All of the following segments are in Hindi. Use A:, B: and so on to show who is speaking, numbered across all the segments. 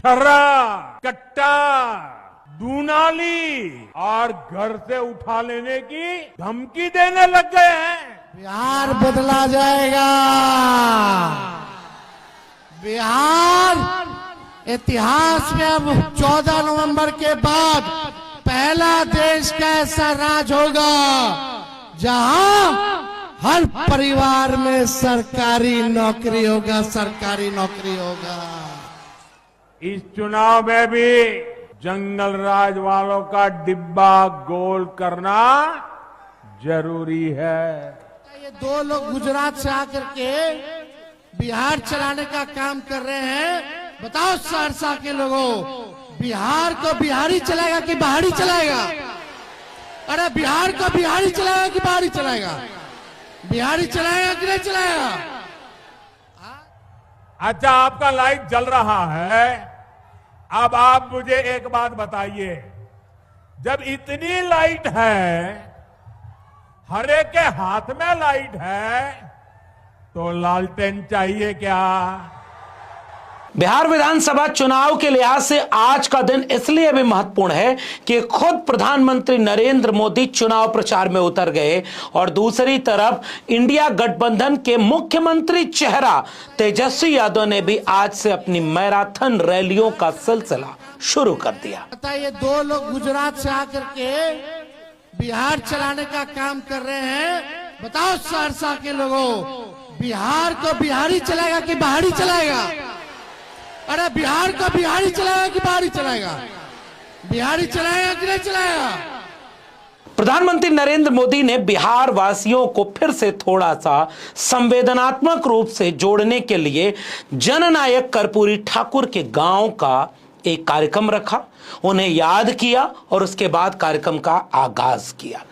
A: छर्रा, कट्टा, दूनाली और घर से उठा लेने की धमकी देने लग गए हैं।
B: बिहार बदला जाएगा। बिहार इतिहास में अब 14 नवंबर के बाद पहला देश का ऐसा राज होगा जहां हर परिवार में सरकारी नौकरी होगा, सरकारी नौकरी होगा।
A: इस चुनाव में भी जंगल राज वालों का डिब्बा गोल करना जरूरी है।
B: ये दो लोग गुजरात से आकर के बिहार चलाने का काम कर रहे हैं। बताओ सहरसा के लोगों, बिहार को बिहारी चलाएगा कि बाहरी चलाएगा? अरे बिहार को बिहारी चलाएगा कि बाहरी चलाएगा? बिहारी चलाएगा कि नहीं चलाएगा?
A: अच्छा, आपका लाइट जल रहा है। अब आप मुझे एक बात बताइए, जब इतनी लाइट है, हर एक के हाथ में लाइट है, तो लालटेन चाहिए क्या?
C: बिहार विधानसभा चुनाव के लिहाज से आज का दिन इसलिए भी महत्वपूर्ण है कि खुद प्रधानमंत्री नरेंद्र मोदी चुनाव प्रचार में उतर गए और दूसरी तरफ इंडिया गठबंधन के मुख्यमंत्री चेहरा तेजस्वी यादव ने भी आज से अपनी मैराथन रैलियों का सिलसिला शुरू कर दिया।
B: ये दो लोग गुजरात से आकर के बिहार चलाने का काम कर रहे हैं। बताओ सहरसा के लोगों, बिहार को बिहारी चलाएगा कि बाहरी चलाएगा? अरे बिहार को बिहारी चलाएगा कि बाहरी चलाएगा? बिहारी चलाएगा कि नहीं चलाएगा?
C: प्रधानमंत्री नरेंद्र मोदी ने बिहार वासियों को फिर से थोड़ा सा संवेदनात्मक रूप से जोड़ने के लिए जननायक कर्पूरी ठाकुर के गांव का एक कार्यक्रम रखा, उन्हें याद किया और उसके बाद कार्यक्रम का आगाज किया।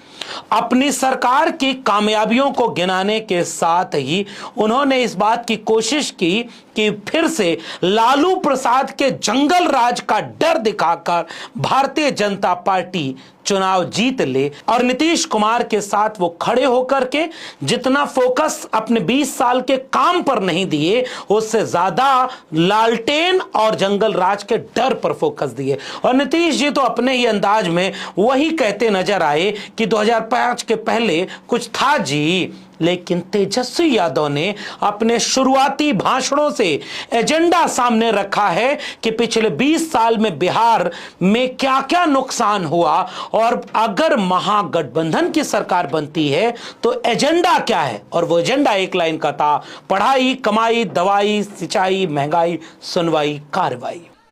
C: अपनी सरकार की कामयाबियों को गिनाने के साथ ही उन्होंने इस बात की कोशिश की कि फिर से लालू प्रसाद के जंगल राज का डर दिखाकर भारतीय जनता पार्टी चुनाव जीत ले और नीतीश कुमार के साथ वो खड़े होकर के जितना फोकस अपने 20 साल के काम पर नहीं दिए, उससे ज्यादा लालटेन और जंगल राज के डर पर फोकस दिए। और नीतीश जी तो अपने ही अंदाज में वही कहते नजर आए कि 2005 के पहले कुछ था जी, लेकिन तेजस्वी यादव ने अपने शुरुआती भाषणों से एजेंडा सामने रखा है कि पिछले 20 साल में बिहार में क्या क्या नुकसान हुआ और अगर महागठबंधन की सरकार बनती है तो एजेंडा क्या है। और वो एजेंडा एक लाइन का था, पढ़ाई, कमाई, दवाई, सिंचाई, महंगाई, सुनवाई, कार्रवाई।